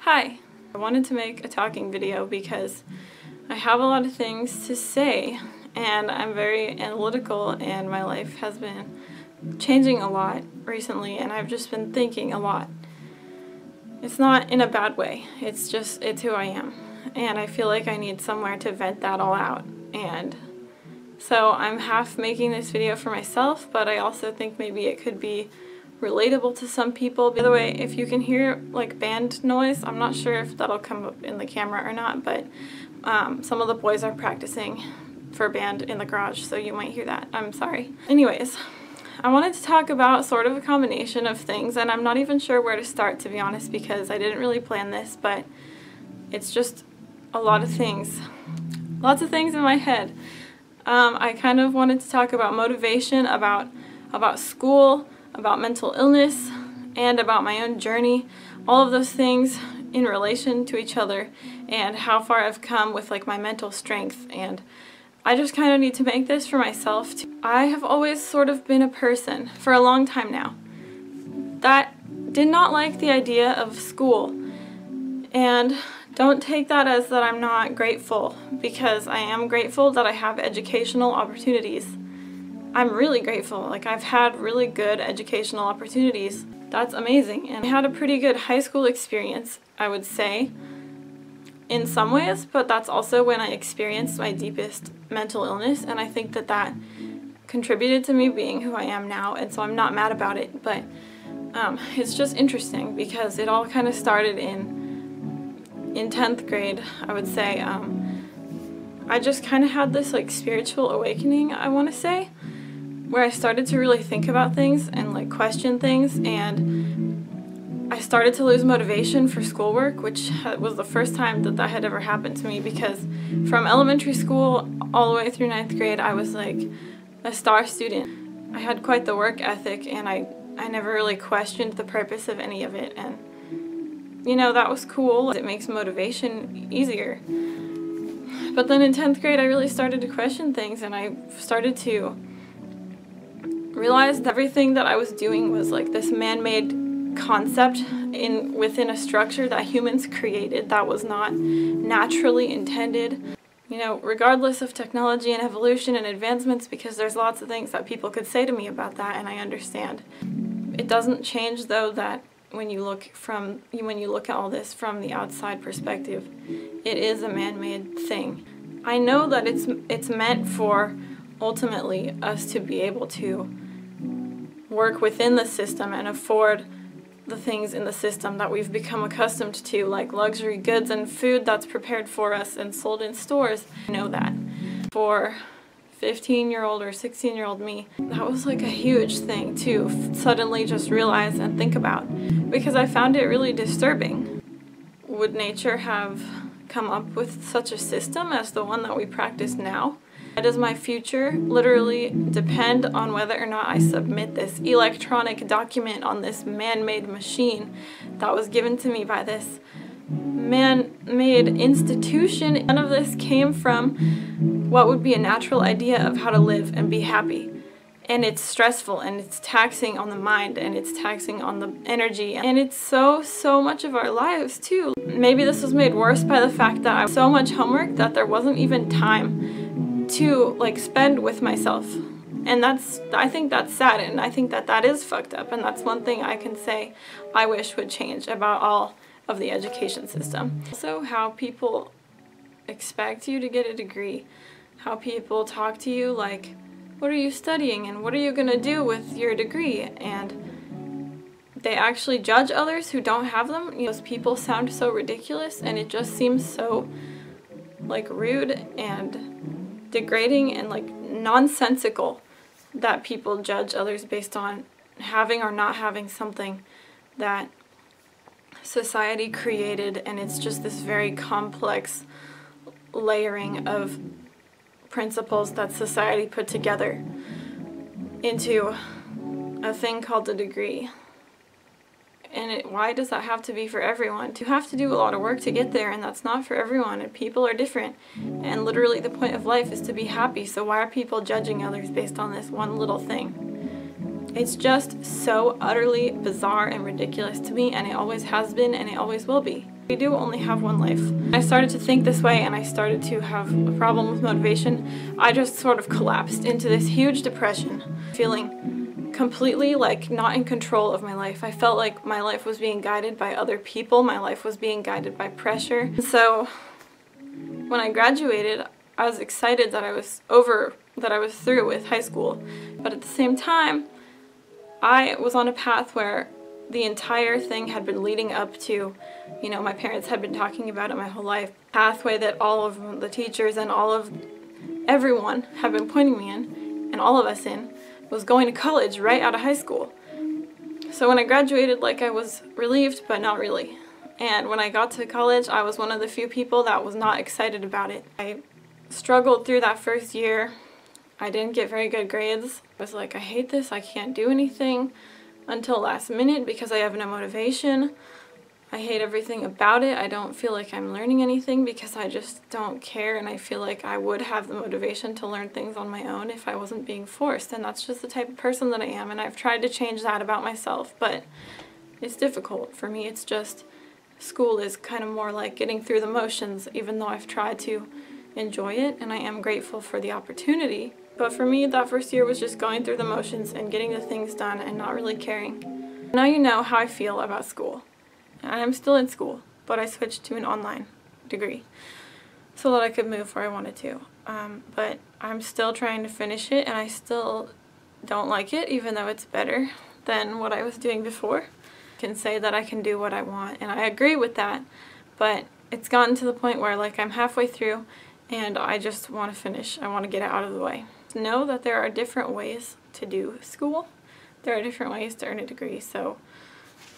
Hi! I wanted to make a talking video because I have a lot of things to say and I'm very analytical and my life has been changing a lot recently and I've just been thinking a lot. It's not in a bad way, it's who I am. And I feel like I need somewhere to vent that all out. And so I'm half making this video for myself, but I also think maybe it could be relatable to some people. By the way, if you can hear like band noise, I'm not sure if that'll come up in the camera or not, but some of the boys are practicing for band in the garage, so you might hear that. I'm sorry. Anyways, I wanted to talk about sort of a combination of things, and I'm not even sure where to start, to be honest, because I didn't really plan this, but it's just a lot of things. Lots of things in my head. I kind of wanted to talk about motivation, about school, about mental illness, and about my own journey, all of those things in relation to each other, and how far I've come with like my mental strength. And I just kind of need to make this for myself too. I have always sort of been a person, for a long time now, that did not like the idea of school. And don't take that as that I'm not grateful, because I am grateful that I have educational opportunities. I'm really grateful. Like, I've had really good educational opportunities. That's amazing. And I had a pretty good high school experience, I would say, in some ways, but that's also when I experienced my deepest mental illness, and I think that that contributed to me being who I am now, and so I'm not mad about it. But it's just interesting because it all kind of started in 10th grade, I would say. I just kind of had this like spiritual awakening, I want to say, where I started to really think about things and like question things, and I started to lose motivation for schoolwork, which was the first time that that had ever happened to me, because from elementary school all the way through 9th grade I was like a star student. I had quite the work ethic, and I never really questioned the purpose of any of it, and you know, that was cool. It makes motivation easier. But then in 10th grade I really started to question things, and I started to realize that everything that I was doing was like this man-made concept within a structure that humans created that was not naturally intended. You know, regardless of technology and evolution and advancements, because there's lots of things that people could say to me about that, and I understand. It doesn't change though that when you look at all this from the outside perspective, it is a man-made thing. I know that it's meant for ultimately us to be able to work within the system and afford the things in the system that we've become accustomed to, like luxury goods and food that's prepared for us and sold in stores. I know that. For 15-year-old or 16-year-old me, that was like a huge thing to suddenly just realize and think about, because I found it really disturbing. Would nature have come up with such a system as the one that we practice now? Does my future literally depend on whether or not I submit this electronic document on this man-made machine that was given to me by this man-made institution? None of this came from what would be a natural idea of how to live and be happy. And it's stressful, and it's taxing on the mind, and it's taxing on the energy, and it's so much of our lives too. Maybe this was made worse by the fact that I had so much homework that there wasn't even time to like spend with myself. And I think that's sad, and I think that that is fucked up, and that's one thing I can say I wish would change about all of the education system. Also, how people expect you to get a degree, how people talk to you like, what are you studying and what are you gonna do with your degree? And they actually judge others who don't have them. You know, those people sound so ridiculous, and it just seems so like rude and degrading and like nonsensical that people judge others based on having or not having something that society created. And it's just this very complex layering of principles that society put together into a thing called a degree. And why does that have to be for everyone? You have to do a lot of work to get there, and that's not for everyone, and people are different. And literally the point of life is to be happy, so why are people judging others based on this one little thing? It's just so utterly bizarre and ridiculous to me, and it always has been, and it always will be. We do only have one life. I started to think this way and I started to have a problem with motivation. I just sort of collapsed into this huge depression, feeling completely like not in control of my life. I felt like my life was being guided by other people. My life was being guided by pressure. So when I graduated, I was excited that I was through with high school. But at the same time, I was on a path where the entire thing had been leading up to, my parents had been talking about it my whole life. Pathway that all of the teachers and all of everyone have been pointing me in, and all of us in, was going to college right out of high school. So when I graduated, I was relieved, but not really. And when I got to college, I was one of the few people that was not excited about it. I struggled through that first year. I didn't get very good grades. I was like, I hate this, I can't do anything until last minute because I have no motivation. I hate everything about it. I don't feel like I'm learning anything because I just don't care, and I feel like I would have the motivation to learn things on my own if I wasn't being forced, and that's just the type of person that I am, and I've tried to change that about myself, but it's difficult. For me, it's just school is kind of more like getting through the motions, even though I've tried to enjoy it, and I am grateful for the opportunity. But for me, that first year was just going through the motions and getting the things done and not really caring. Now you know how I feel about school. I'm still in school, but I switched to an online degree so that I could move where I wanted to. But I'm still trying to finish it, and I still don't like it, even though it's better than what I was doing before. I can say that I can do what I want, and I agree with that, but it's gotten to the point where I'm halfway through and I just want to finish. I want to get it out of the way. Know that there are different ways to do school. There are different ways to earn a degree, so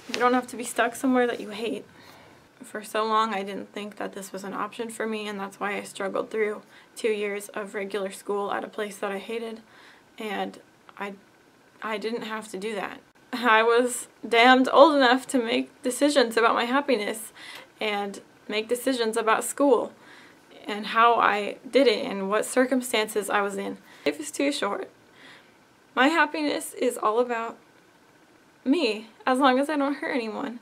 you don't have to be stuck somewhere that you hate. For so long, I didn't think that this was an option for me, and that's why I struggled through 2 years of regular school at a place that I hated, and I didn't have to do that. I was damned old enough to make decisions about my happiness and make decisions about school and how I did it and what circumstances I was in. Life is too short. My happiness is all about me, as long as I don't hurt anyone.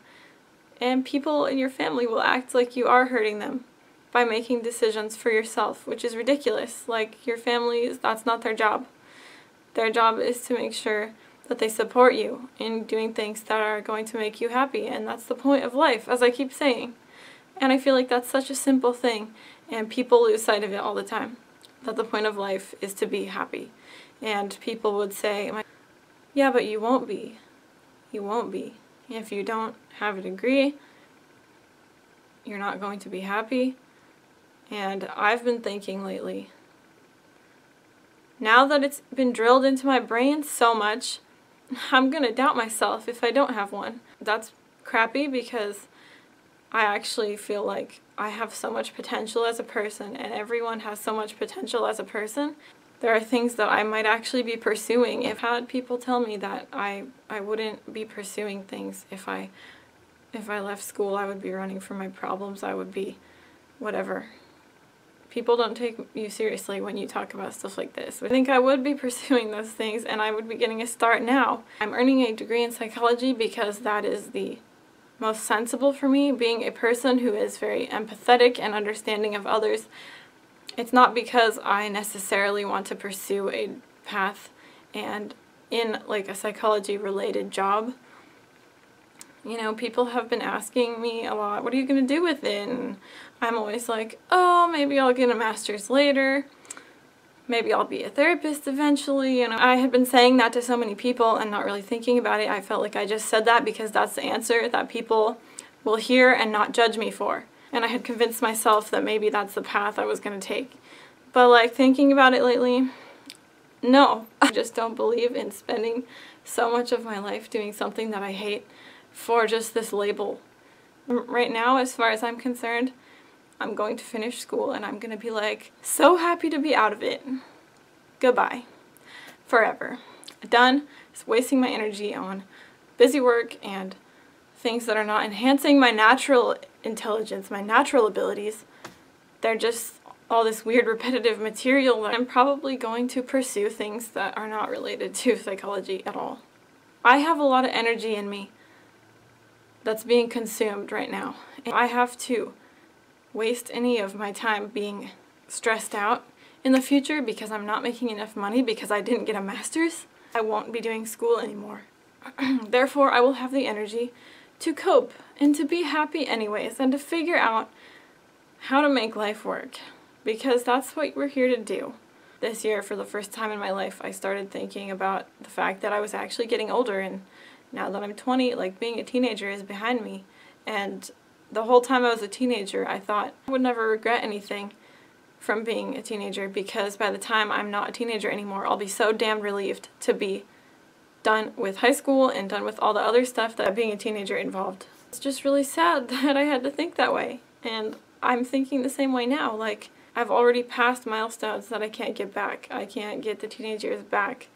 And people in your family will act like you are hurting them by making decisions for yourself, which is ridiculous. Your family, that's not their job. Their job is to make sure that they support you in doing things that are going to make you happy, and that's the point of life, as I keep saying. And I feel like that's such a simple thing, and people lose sight of it all the time, that the point of life is to be happy. And people would say, yeah, but you won't be. You won't be. If you don't have a degree, you're not going to be happy. And I've been thinking lately, now that it's been drilled into my brain so much, I'm going to doubt myself if I don't have one. That's crappy because I actually feel like I have so much potential as a person, and everyone has so much potential as a person. There are things that I might actually be pursuing. I've had people tell me that I wouldn't be pursuing things if I left school. I would be running from my problems. I would be whatever. People don't take you seriously when you talk about stuff like this. I think I would be pursuing those things, and I would be getting a start now. I'm earning a degree in psychology because that is the most sensible for me, being a person who is very empathetic and understanding of others. It's not because I necessarily want to pursue a path and in a psychology related job. People have been asking me a lot, what are you going to do with it? And I'm always like, oh, maybe I'll get a master's later. Maybe I'll be a therapist eventually. I had been saying that to so many people and not really thinking about it. I felt like I just said that because that's the answer that people will hear and not judge me for. And I had convinced myself that maybe that's the path I was going to take. But thinking about it lately, no. I just don't believe in spending so much of my life doing something that I hate for just this label. Right now, as far as I'm concerned, I'm going to finish school and I'm going to be so happy to be out of it. Goodbye. Forever. Done. Just wasting my energy on busy work and things that are not enhancing my natural intelligence, my natural abilities. They're just all this weird repetitive material that I'm probably going to pursue things that are not related to psychology at all. I have a lot of energy in me, that's being consumed right now. If I have to waste any of my time being stressed out in the future because I'm not making enough money because I didn't get a master's, I won't be doing school anymore. Therefore, I will have the energy to cope and to be happy anyways and to figure out how to make life work, because that's what we're here to do. This year, for the first time in my life, I started thinking about the fact that I was actually getting older, and now that I'm 20, like, being a teenager is behind me. And the whole time I was a teenager, I thought I would never regret anything from being a teenager, because by the time I'm not a teenager anymore, I'll be so damn relieved to be done with high school and done with all the other stuff that being a teenager involved. It's just really sad that I had to think that way, and I'm thinking the same way now. Like, I've already passed milestones that I can't get back. I can't get the teenage years back.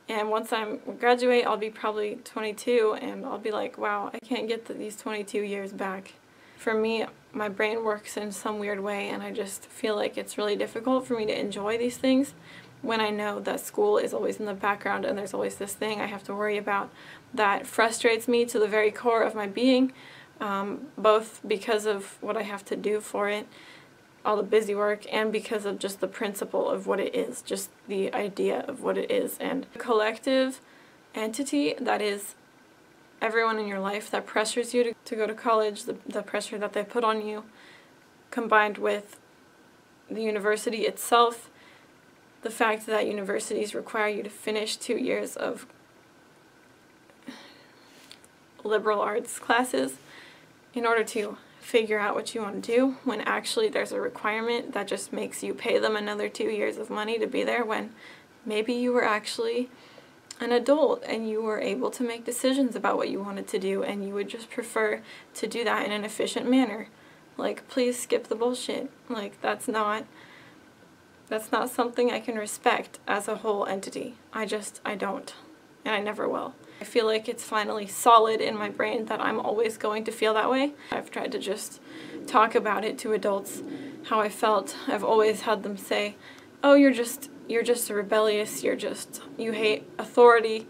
And once I graduate, I'll be probably 22, and I'll be like, wow, I can't get these 22 years back. For me, my brain works in some weird way, and I just feel like it's really difficult for me to enjoy these things when I know that school is always in the background and there's always this thing I have to worry about that frustrates me to the very core of my being, both because of what I have to do for it, all the busy work, and because of just the principle of what it is, just the idea of what it is, and a collective entity that is everyone in your life that pressures you to go to college, the pressure that they put on you, combined with the university itself, the fact that universities require you to finish 2 years of liberal arts classes in order to figure out what you want to do, when actually there's a requirement that just makes you pay them another 2 years of money to be there, when maybe you were actually an adult and you were able to make decisions about what you wanted to do, and you would just prefer to do that in an efficient manner. Like, please skip the bullshit. Like, that's not something I can respect as a whole entity. I don't. And I never will. I feel like it's finally solid in my brain that I'm always going to feel that way. I've tried to just talk about it to adults, how I felt. I've always had them say, oh, you're just rebellious, you hate authority,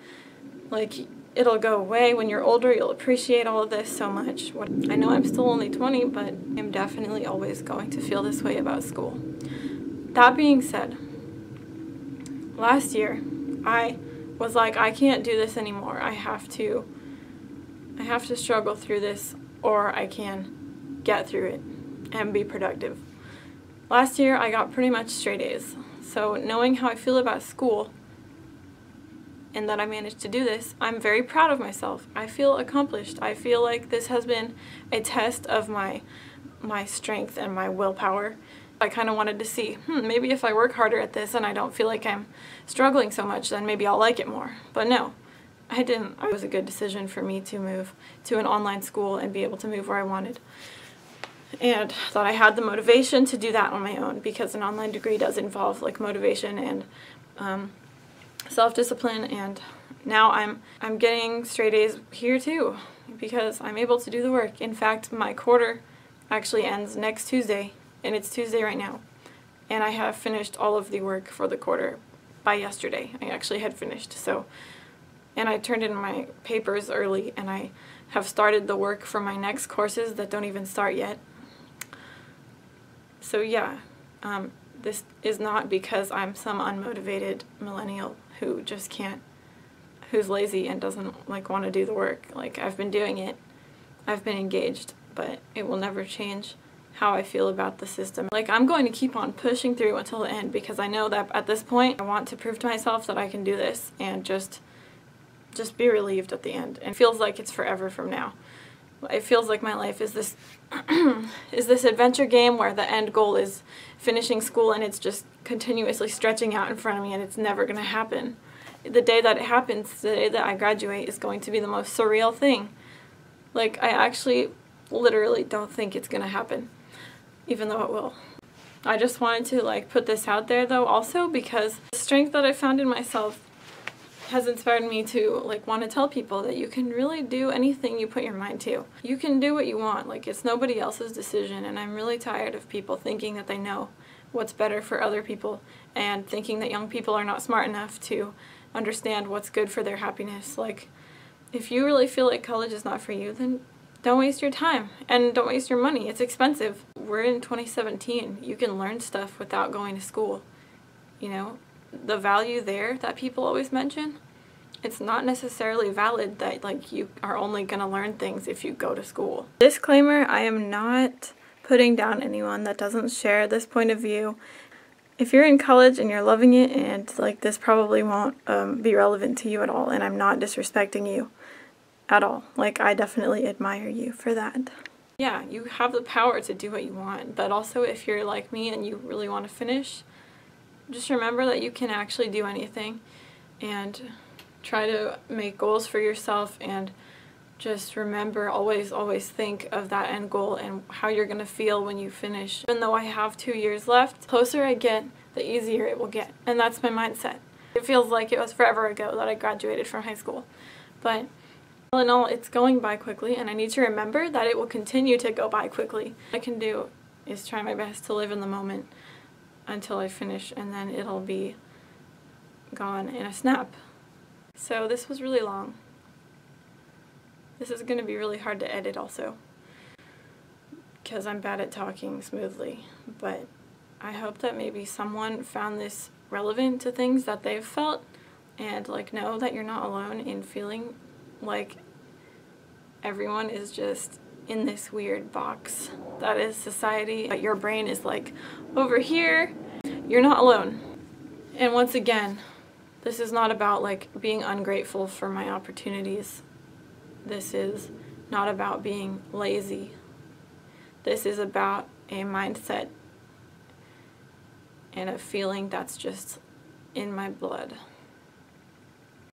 like, it'll go away when you're older, you'll appreciate all of this so much. I know I'm still only 20, but I'm definitely always going to feel this way about school. That being said, last year, I was like, I can't do this anymore. I have to struggle through this, or I can get through it and be productive. Last year, I got pretty much straight A's. So knowing how I feel about school and that I managed to do this, I'm very proud of myself. I feel accomplished. I feel like this has been a test of my strength and my willpower. I kind of wanted to see, maybe if I work harder at this and I don't feel like I'm struggling so much, then maybe I'll like it more. But no, I didn't. It was a good decision for me to move to an online school and be able to move where I wanted. And thought I had the motivation to do that on my own, because an online degree does involve like motivation and self-discipline, and now I'm getting straight A's here too, because I'm able to do the work. In fact, my quarter actually ends next Tuesday, and it's Tuesday right now, and I have finished all of the work for the quarter by yesterday. I actually had finished, so, and I turned in my papers early, and I have started the work for my next courses that don't even start yet. So yeah, this is not because I'm some unmotivated millennial who just can't, who's lazy and doesn't like want to do the work. Like, I've been doing it, I've been engaged, but it will never change how I feel about the system. Like, I'm going to keep on pushing through until the end, because I know that at this point I want to prove to myself that I can do this and just be relieved at the end. And it feels like it's forever from now. It feels like my life is this this adventure game where the end goal is finishing school, and it's just continuously stretching out in front of me, and it's never going to happen. The day that it happens, the day that I graduate, is going to be the most surreal thing. Like, I actually literally don't think it's going to happen, even though it will. I just wanted to like put this out there though also, because the strength that I found in myself has inspired me to like want to tell people that you can really do anything you put your mind to. You can do what you want. Like, it's nobody else's decision, and I'm really tired of people thinking that they know what's better for other people, and thinking that young people are not smart enough to understand what's good for their happiness. Like, if you really feel like college is not for you, then don't waste your time and don't waste your money. It's expensive. We're in 2017. You can learn stuff without going to school. You know, the value there that people always mention, it's not necessarily valid that like you are only going to learn things if you go to school. Disclaimer, I am not putting down anyone that doesn't share this point of view. If you're in college and you're loving it and like this probably won't be relevant to you at all, and I'm not disrespecting you at all. Like, I definitely admire you for that. Yeah, you have the power to do what you want, but also if you're like me and you really want to finish, just remember that you can actually do anything, and try to make goals for yourself, and just remember, always think of that end goal and how you're going to feel when you finish. Even though I have 2 years left, the closer I get, the easier it will get, and that's my mindset. It feels like it was forever ago that I graduated from high school, but all in all, it's going by quickly, and I need to remember that it will continue to go by quickly. What I can do is try my best to live in the moment until I finish, and then it'll be gone in a snap. So this was really long. This is going to be really hard to edit also, because I'm bad at talking smoothly, but I hope that maybe someone found this relevant to things that they've felt, and like know that you're not alone in feeling like everyone is just in this weird box that is society, but your brain is like over here. You're not alone. And once again, this is not about like being ungrateful for my opportunities. This is not about being lazy. This is about a mindset and a feeling that's just in my blood.